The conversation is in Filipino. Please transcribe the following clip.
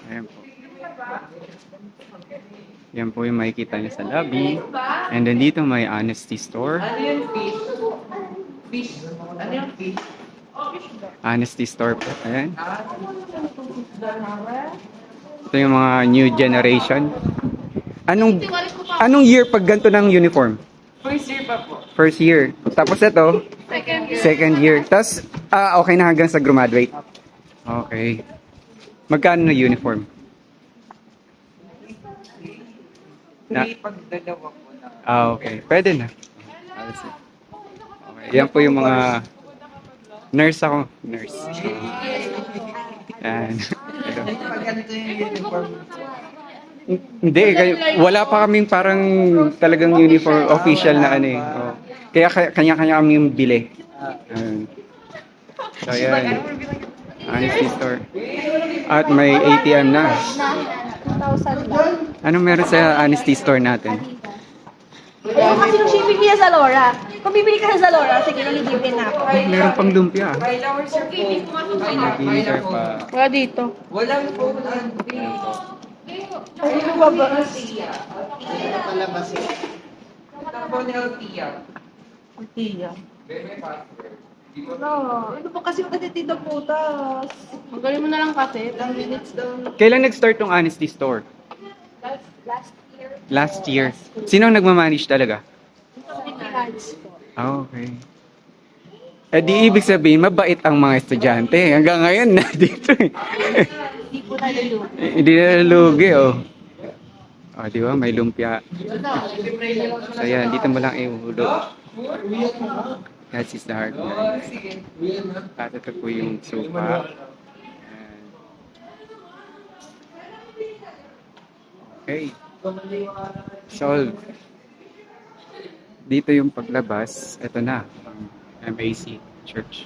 Ayan po. Yan po yung makikita niyo sa lobby. And then dito may honesty store. Ano yung fish? Fish. Ano yung fish? Honesty store po. Ayan. Ito yung mga new generation. Anong year pag ganito ng uniform? First year pa po. First year. Tapos ito, second year. Tapos, okay na hanggang sa graduate. Okay. Magkano na uniform? May pagdalawa po na. Okay. Pwede na. Okay. Yan po yung mga nurse ako. Nurse. Yan. Ito. Pag ganito yung uniform. Hindi, wala pa kaming parang talagang uniform official na ano eh. Oh. Kaya kanya-kanya kami yung bili. So yan. Honesty store. At may ATM na. 2,000 lang. Anong meron sa honesty store natin? Ayun kasi nung shipping niya sa Zalora. Kung bibili ka sa Zalora, sige, nalilibre na ako. Meron pang lumpia. 5 hours sir po. Nag-i-order pa. Wala dito. Walang po na. Ay, lumabas. Ito po ni Altia. Tiya. No, ano po kasi magkatitid ng putas. Magaling mo na lang kasi. 10 minutes daw. Kailan nag-start tong honesty store? Last year. Last year. Sino ang nagmamanage talaga? Cards po. Okay. Eh di ibig sabihin, mabait ang mga estudyante. Hanggang ngayon, na dito eh. Hindi po naluluto. Hindi na nalugi, oh. Oh, di ba? May lumpia. So, yan. Dito mo lang ihulog. That is the hard one. At ito po yung sopa. Ayan. Okay. Solve. Dito yung paglabas. Ito na. Ang MAC Church.